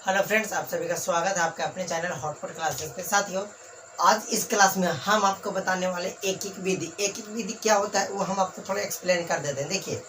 Hello friends, आप सभी का स्वागत है आपके अपने चैनल हॉटपॉट क्लासेस पे। साथियों, आज इस क्लास में हम आपको बताने वाले एक एक विधि क्या होता है वो हम आपको थोड़ा एक्सप्लेन कर देते हैं। देखिए,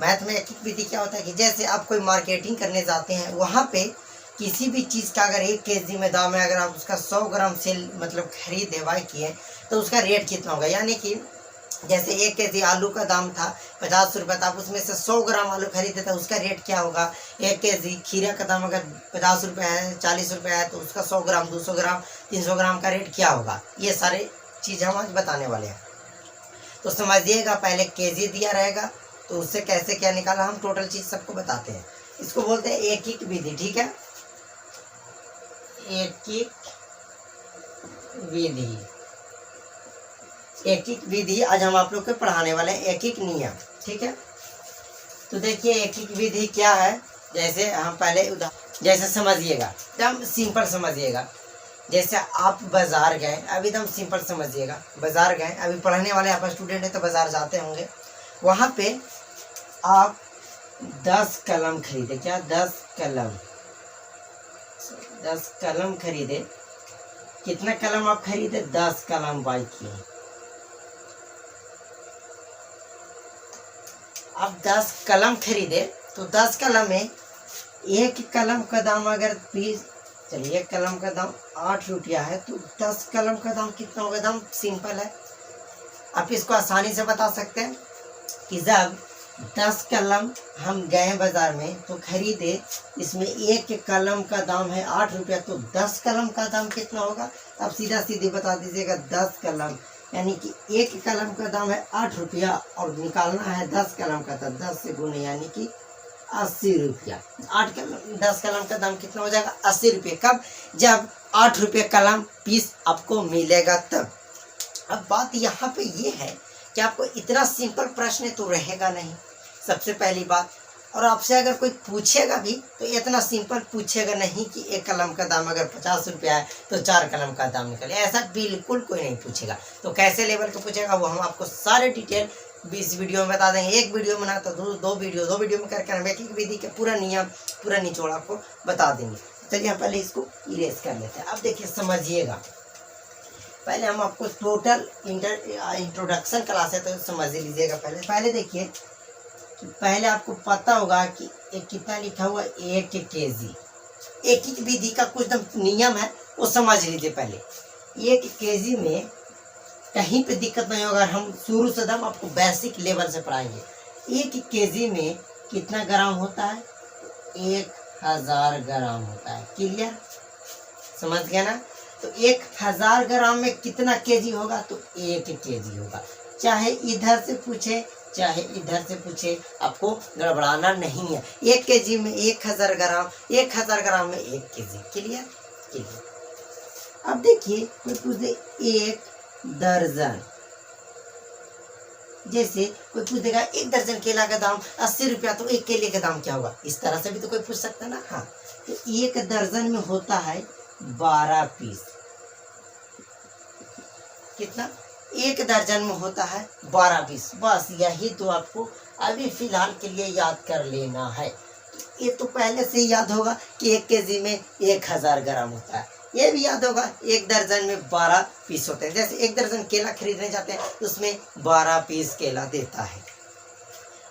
मैथ में एक विधि क्या होता है कि जैसे आप कोई मार्केटिंग करने जाते हैं, वहाँ पे किसी भी चीज़ का अगर 1 केजी में दाम है, अगर आप उसका 100 ग्राम सेल मतलब खरीदे बाय किए तो उसका रेट कितना होगा। यानी कि जैसे 1 केजी आलू का दाम था 50 रुपये, तो आप उसमें से 100 ग्राम आलू खरीदे तो उसका रेट क्या होगा। 1 केजी खीरा का दाम अगर 50 रुपये है, 40 रुपये है, तो उसका 100 ग्राम 200 ग्राम 300 ग्राम का रेट क्या होगा। ये सारे चीज़ हम आज बताने वाले हैं। तो समझिएगा, पहले केजी दिया रहेगा तो उससे कैसे क्या निकाला, हम टोटल चीज़ सबको बताते हैं। इसको बोलते हैं एक एक विधि। ठीक है, एक एक विधि। एक एक विधि आज हम आप लोग को पढ़ाने वाले हैं, एक एक नियम। ठीक है, तो देखिए एक एक विधि क्या है। जैसे हम पहले जैसे समझिएगा, एकदम सिंपल समझिएगा। जैसे आप बाजार गए, अभी एकदम सिंपल समझिएगा। बाजार गए, अभी पढ़ने वाले आप स्टूडेंट हैं तो बाजार जाते होंगे। वहाँ पे आप 10 कलम खरीदे। क्या? 10 कलम खरीदे। कितना कलम आप खरीदे? 10 कलम बाई किए। आप 10 कलम खरीदे तो 10 कलम में एक कलम का दाम अगर 20, चलिए एक कलम का दाम 8 रुपया है, तो 10 कलम का दाम कितना होगा। दाम सिंपल है, आप इसको आसानी से बता सकते हैं कि जब 10 कलम हम गए बाजार में तो खरीदे, इसमें एक कलम का दाम है 8 रुपया, तो 10 कलम का दाम कितना होगा। आप सीधा सीधे बता दीजिएगा। 10 कलम यानी कि एक कलम का दाम है 8 रुपया और निकालना है 10 कलम का, तो 10 से गुने यानी कि 80 रुपया। 10 कलम का दाम कितना हो जाएगा? 80 रुपये। कब? जब 8 रुपये कलम पीस आपको मिलेगा तब। अब बात यहाँ पे ये है कि आपको इतना सिंपल प्रश्न तो रहेगा नहीं, सबसे पहली बात। और आपसे अगर कोई पूछेगा भी तो इतना सिंपल पूछेगा नहीं कि एक कलम का दाम अगर 50 रुपया है तो 4 कलम का दाम निकले, ऐसा बिल्कुल कोई नहीं पूछेगा। तो कैसे लेवल का पूछेगा वो हम आपको सारे डिटेल 20 वीडियो में बता देंगे। एक वीडियो में ना तो दो वीडियो में करके हम एक एक विधि के पूरा नियम पूरा निचोड़ आपको बता देंगे। चलिए हम पहले इसको इरेज कर लेते हैं। अब देखिए समझिएगा, पहले हम आपको टोटल इंट्रोडक्शन क्लास है तो समझ लीजिएगा। पहले देखिए, पहले आपको पता होगा कि एक कितना लिखा हुआ 1 केजी। एक एक विधि का कुछ नियम है वो समझ लीजिए। पहले 1 केजी में कहीं पे दिक्कत नहीं होगा, हम शुरू से दम आपको बेसिक लेवल से पढ़ाएंगे। 1 केजी में कितना ग्राम होता है? 1000 ग्राम होता है। क्लियर? समझ गया ना? तो 1000 ग्राम में कितना केजी होगा? तो 1 केजी होगा। चाहे इधर से पूछे चाहे इधर से पूछे, आपको गड़बड़ाना नहीं है। 1 केजी में 1000 ग्राम, 1000 ग्राम में 1 केजी। क्लियर? अब देखिए, कोई पूछ दे 1 दर्जन। जैसे कोई पूछ देगा 1 दर्जन केला का दाम 80 रुपया, तो 1 केले का दाम क्या होगा। इस तरह से भी तो कोई पूछ सकता है ना। हाँ, तो 1 दर्जन में होता है 12 पीस। कितना? 1 दर्जन में होता है 12 पीस। बस यही तो आपको अभी फिलहाल के लिए याद कर लेना है। ये तो पहले से ही याद होगा कि 1 केजी में 1000 ग्राम होता है। ये भी याद होगा 1 दर्जन में 12 पीस होते हैं। जैसे 1 दर्जन केला खरीदने जाते हैं तो उसमें 12 पीस केला देता है।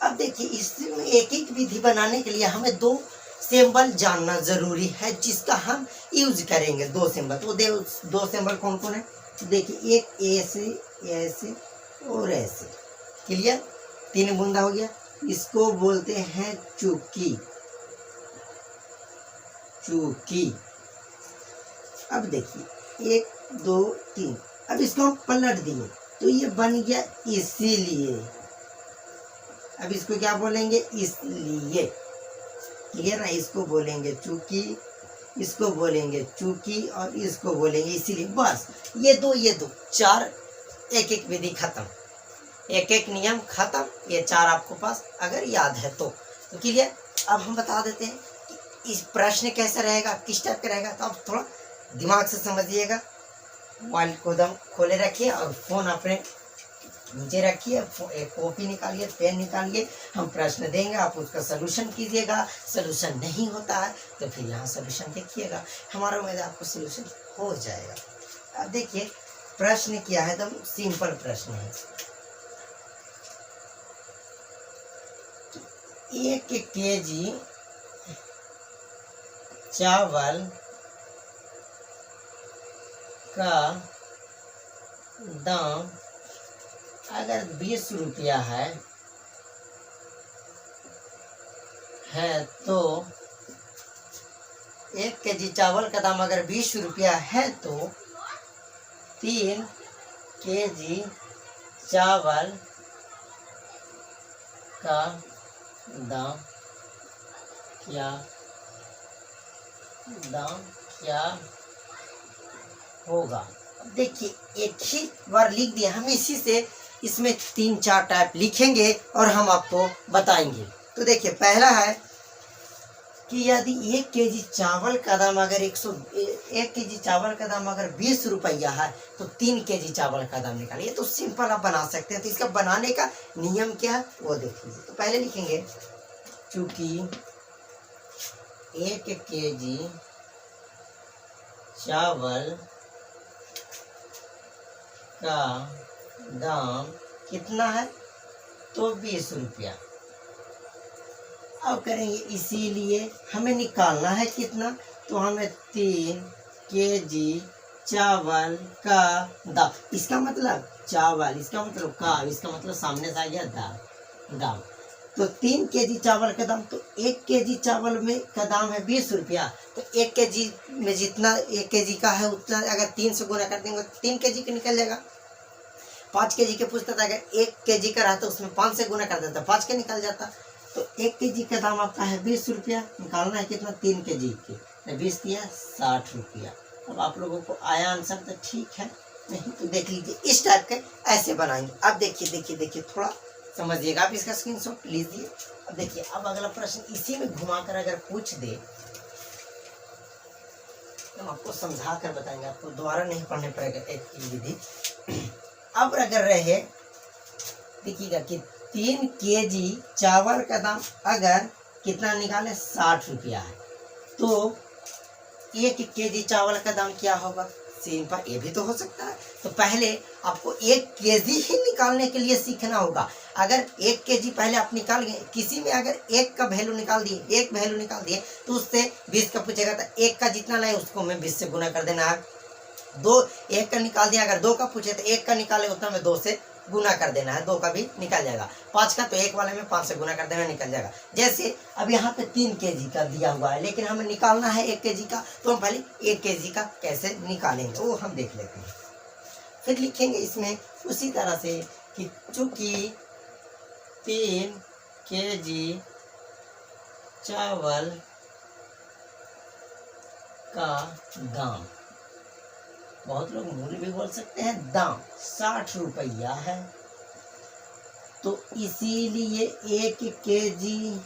अब देखिए, इसमें एक एक विधि बनाने के लिए हमें 2 सिंबल जानना जरूरी है, जिसका हम यूज करेंगे। 2 सिंबल, तो 2 सिंबल कौन कौन है? देखिए, एक ऐसे और ऐसे। क्लियर? 3 बूंदा हो गया। इसको बोलते हैं चुकी। अब देखिए 1 2 3, अब इसको हम पलट दिए तो ये बन गया इसीलिए। अब इसको क्या बोलेंगे? इसलिए। क्लियर है? इसको बोलेंगे चूकी, इसको बोलेंगे चूकी और इसको बोलेंगे इसीलिए। बस ये दो 4 एक एक विधि खत्म, एक एक नियम खत्म। ये 4 आपको पास अगर याद है तो क्लियर। अब हम बता देते हैं कि इस प्रश्न कैसा रहेगा, किस टाइप का रहेगा। तो आप थोड़ा दिमाग से समझिएगा। मोबाइल को दम खोले रखिए और फोन अपने नीचे रखिए, एक कॉपी निकालिए, पेन निकालिए, हम प्रश्न देंगे, आप उसका सलूशन कीजिएगा। सलूशन नहीं होता है तो फिर यहाँ सलूशन देखिएगा, हमारा उम्मीद आपको सलूशन हो जाएगा। अब देखिए प्रश्न क्या है, एकदम सिंपल प्रश्न है। 1 केजी चावल का दाम अगर 20 रुपया है तो 1 केजी चावल का दाम अगर 20 रुपया है तो 3 केजी चावल का दाम क्या होगा। देखिए एक ही बार लिख दिया, हम इसी से इसमें 3-4 टाइप लिखेंगे और हम आपको बताएंगे। तो देखिए पहला है कि यदि 1 केजी चावल का दाम अगर 1 केजी चावल का दाम अगर 20 रुपया है तो 3 केजी चावल का दाम निकालिए। तो सिंपल आप बना सकते हैं। तो इसका बनाने का नियम क्या है वो देख लीजिए। तो पहले लिखेंगे चूंकि 1 केजी चावल का दाम कितना है तो 20 रुपया। अब करेंगे इसीलिए हमें निकालना है कितना, तो हमें 3 केजी चावल का दाम, इसका मतलब चावल, इसका मतलब का, इसका मतलब सामने से आ गया दाम। तो 3 केजी चावल का दाम, तो 1 केजी चावल में का दाम है 20 रुपया। तो 1 केजी में जितना 1 केजी का है उतना अगर 3 से गुना कर देंगे तो 3 केजी का निकल जाएगा। 5 केजी के पूछता था, अगर 1 केजी का रहता उसमें 5 से गुना कर देता 5 का निकल जाता। तो 1 केजी का दाम आपका है 20 रुपया, निकालना है कितना 3 केजी के 20 दिया 60 रुपया। अब आप लोगों को आया आंसर तो ठीक है, नहीं तो देख लीजिए इस टाइप के ऐसे बनाएंगे। अब देखिए थोड़ा समझिएगा, आप इसका स्क्रीनशॉट लीजिए। अब देखिए अब अगला प्रश्न इसी में घुमाकर अगर पूछ दे तो हम आपको समझा कर बताएंगे, आपको दोबारा नहीं पढ़ने पड़ेगा एक विधि। अब अगर रहे देखिएगा कि 3 केजी चावल का दाम अगर कितना निकाले 60 रुपया है तो 1 केजी चावल का दाम क्या होगा। सिंपल, ये भी तो हो सकता है। तो पहले आपको 1 केजी ही निकालने के लिए सीखना होगा। अगर 1 केजी पहले आप निकाल गए, किसी में अगर 1 का वैल्यू निकाल दिए, 1 वैल्यू निकाल दिए तो उससे 20 का पूछेगा तो 1 का जितना लाए उसको मैं 20 से गुना कर देना है। 1 का निकाल दिया, अगर 2 का पूछे तो 1 का निकाले उतना में 2 से गुना कर देना है, 2 का भी निकल जाएगा। 5 का तो 1 वाले में 5 से गुना कर देना निकल जाएगा। जैसे अब यहाँ पे 3 केजी का दिया हुआ है लेकिन हमें निकालना है 1 केजी का, तो हम पहले 1 केजी का कैसे निकालेंगे वो हम देख लेते हैं। फिर लिखेंगे इसमें उसी तरह से कि चूंकि 3 केजी चावल का दाम, बहुत लोग मूल्य भी बोल सकते हैं, दाम 60 रुपया है तो इसीलिए 1 केजी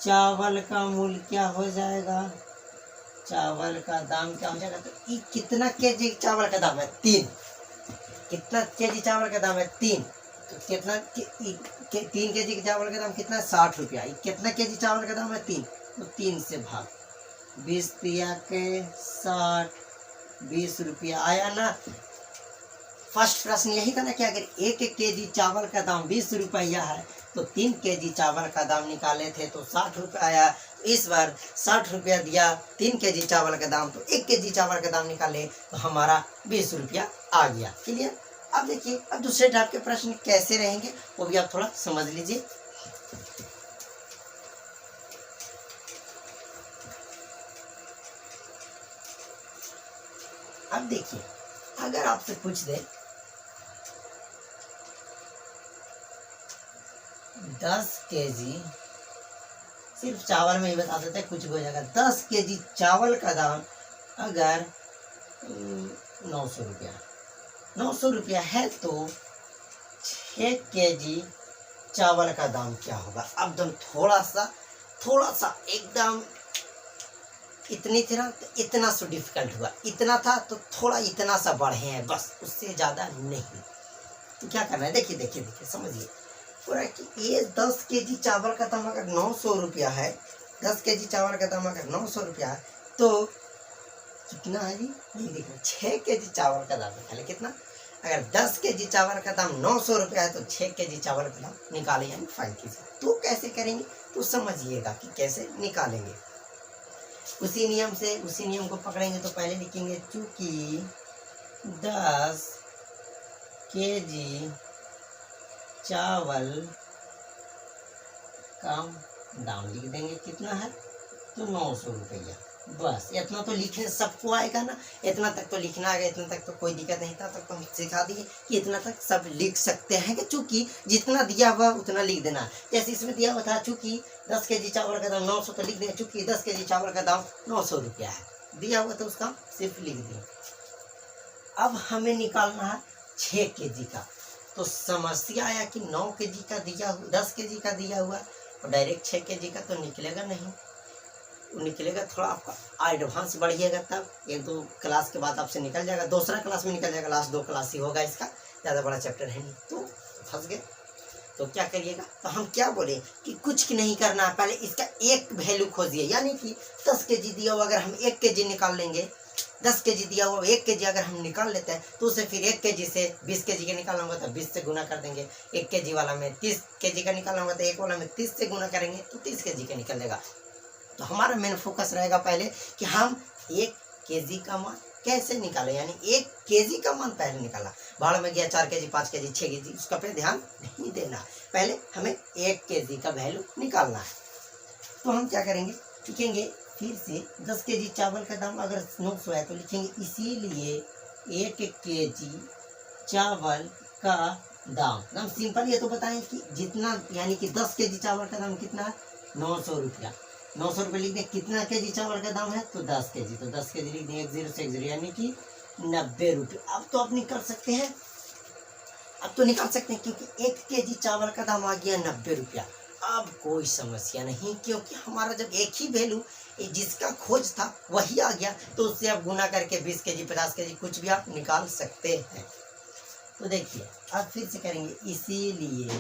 चावल का मूल्य क्या हो जाएगा, चावल का दाम क्या हो जाएगा। तो कितना केजी चावल का दाम है 3, कितना केजी चावल का दाम है 3, तो कितना 3 केजी के चावल का दाम कितना है 60 रुपया। कितना केजी चावल का दाम है 3, तो 3 से भाग 20 दिया के 60, 20 रुपया आया ना। फर्स्ट प्रश्न यही था ना कि अगर 1 केजी चावल का दाम 20 रुपया है तो 3 केजी चावल का दाम निकाले थे तो 60 रुपया आया। इस बार 60 रुपया दिया 3 केजी चावल का दाम, तो 1 केजी चावल का दाम निकाले तो हमारा 20 रुपया आ गया। क्लियर। अब देखिए अब दूसरे टाइप के प्रश्न कैसे रहेंगे वो भी आप थोड़ा समझ लीजिए। अब देखिए अगर आपसे पूछ दे 10 केजी, सिर्फ चावल में ही बता देते कुछ भी हो जाएगा। 10 केजी चावल का दाम अगर 900 रुपया है तो 6 केजी चावल का दाम क्या होगा। अब तुम थोड़ा सा एकदम इतनी थी ना तो इतना सा डिफिकल्ट हुआ, इतना था तो थोड़ा इतना सा बढ़े हैं बस, उससे ज़्यादा नहीं। तो क्या करना है, देखिए देखिए देखिए समझिए पूरा कि ये 10 केजी चावल का दाम अगर 900 रुपया है, 10 केजी चावल का दाम अगर 900 रुपया है तो कितना है जी, नहीं दिख रहा, 6 केजी चावल का दाम निकाले कितना, अगर 10 केजी चावल का दाम 900 रुपया है तो 6 केजी चावल का दाम निकाले यानी फाइंड कीजिए। तो कैसे करेंगे तो समझिएगा कि कैसे निकालेंगे। उसी नियम से उसी नियम को पकड़ेंगे तो पहले लिखेंगे चूंकि 10 केजी चावल का दाम लिख देंगे कितना है तो 900 रुपया। बस इतना तो लिखने सबको आएगा ना, इतना तक तो लिखना आएगा, इतना तक तो कोई दिक्कत नहीं था, तब तो हम सिखा दिए कि इतना तक सब लिख सकते हैं कि चूंकि जितना दिया हुआ उतना लिख देना। जैसे इसमें दिया हुआ था चूंकि 10 केजी चावल का दाम 900 तो लिख दें चूंकि 10 केजी चावल का दाम 900 रुपया है, दिया हुआ तो उसका सिर्फ लिख दें। अब हमें निकालना है 6 केजी का, तो समस्या आया कि 9 केजी का दिया हुआ 10 केजी का दिया हुआ और डायरेक्ट 6 केजी का तो निकलेगा नहीं, निकलेगा थोड़ा आपका एडवांस बढ़िएगा तब 1-2 क्लास के बाद आपसे निकल जाएगा, दूसरा क्लास में निकल जाएगा, लास्ट 2 क्लास ही होगा इसका, ज़्यादा बड़ा चैप्टर है नहीं। तो फंस गए तो क्या करिएगा, तो हम क्या बोले कि कुछ नहीं करना है, पहले इसका एक वैल्यू खोजिए, यानी कि 10 केजी दिया हुआ अगर हम 1 केजी निकाल लेंगे, 10 केजी दिया हुआ 1 केजी अगर हम निकाल लेते हैं तो उसे फिर 1 केजी से 20 केजी का निकालना होगा तो 20 से गुना कर देंगे, 1 केजी वाला में 30 केजी का निकालना होगा तो 1 वाला में 30 से गुना करेंगे तो 30 केजी का निकल जाएगा। तो हमारा मेन फोकस रहेगा पहले कि हम 1 केजी का मान कैसे निकालें, यानी 1 केजी का मान पहले निकाला, भाड़ में गया 4 केजी 5 केजी 6 केजी उसका पे ध्यान नहीं देना, पहले हमें 1 केजी का वैल्यू निकालना है। तो हम क्या करेंगे, लिखेंगे फिर से 10 केजी चावल का दाम अगर 900 है तो लिखेंगे इसीलिए 1 केजी चावल का दाम सिंपल ये तो बताएं कि जितना, यानी कि 10 केजी चावल का दाम कितना है 900 रुपया, 900 रुपये लिख दें, कितना केजी चावल का दाम है तो 10 केजी, तो 10 केजी लिख दें 1 0 से 1 0 यानी कि 90 रुपये। अब तो आप निकाल सकते हैं, अब तो निकाल सकते हैं क्योंकि 1 केजी चावल का दाम आ गया 90 रुपया। अब कोई समस्या नहीं क्योंकि हमारा जब एक ही वैल्यू जिसका खोज था वही आ गया तो उससे आप गुना करके 20 केजी 50 केजी कुछ भी आप निकाल सकते हैं। तो देखिए अब फिर से करेंगे, इसीलिए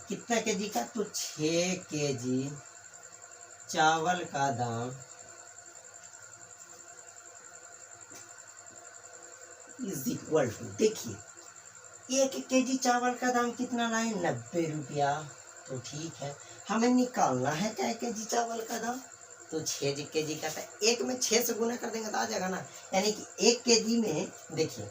कितना केजी का तो 6 केजी चावल का दाम इज इक्वल टू, देखिए 1 केजी चावल का दाम कितना लाए 90 रुपया, तो ठीक है हमें निकालना है क्या केजी चावल का दाम तो 6 केजी का था, 1 में 6 से गुना कर देंगे तो आ जाएगा ना, यानी कि 1 केजी में देखिए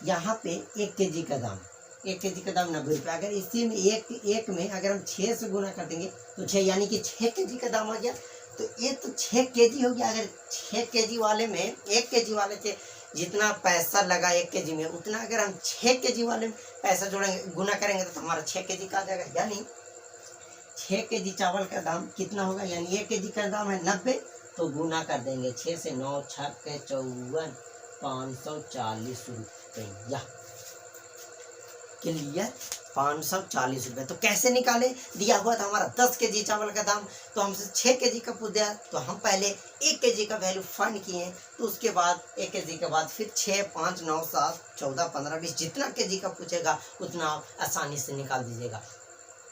यहाँ पे 1 केजी का दाम 1 केजी का दाम 90 रुपये, अगर इसी में एक में अगर हम 6 से गुना कर देंगे तो 6 यानी कि 6 केजी का दाम आ गया, तो ये तो 6 केजी हो गया। अगर 6 केजी वाले में 1 केजी वाले से जितना पैसा लगा 1 केजी में उतना अगर हम 6 केजी वाले में पैसा जोड़ेंगे गुना करेंगे तो हमारा 6 केजी का आ जाएगा, यानी 6 केजी चावल का दाम कितना होगा, यानी 1 केजी का दाम है 90 तो गुना कर देंगे 6 से 9 6 के 54 540 रुपया, क्लियर 540 रुपये। तो कैसे निकाले, दिया हुआ था हमारा 10 केजी चावल का दाम तो हमसे 6 केजी का पूछ दिया तो हम पहले 1 केजी का वैल्यू फाइंड किए, तो उसके बाद 1 केजी के बाद फिर 6 5 9 7 14 15 20 जितना केजी का पूछेगा उतना आप आसानी से निकाल दीजिएगा।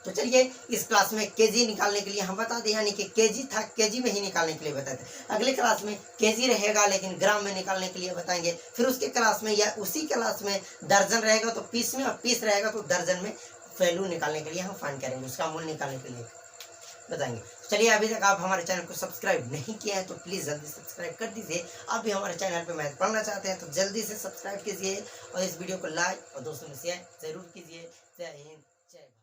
तो चलिए इस क्लास में केजी निकालने के लिए हम बता दें, यानी कि केजी था केजी में ही निकालने के लिए बताते हैं, अगले क्लास में केजी रहेगा लेकिन ग्राम में निकालने के लिए बताएंगे, फिर उसके क्लास में या उसी क्लास में दर्जन रहेगा तो पीस में और पीस रहेगा तो दर्जन में वैल्यू निकालने के लिए हम फाइंड करेंगे, उसका मूल्य निकालने के लिए बताएंगे। चलिए अभी तक आप हमारे चैनल को सब्सक्राइब नहीं किया है तो प्लीज़ जल्दी सब्सक्राइब कर दीजिए। आप भी हमारे चैनल पर मैथ पढ़ना चाहते हैं तो जल्दी से सब्सक्राइब कीजिए और इस वीडियो को लाइक और दोस्तों में शेयर जरूर कीजिए। जय हिंद जय भारत।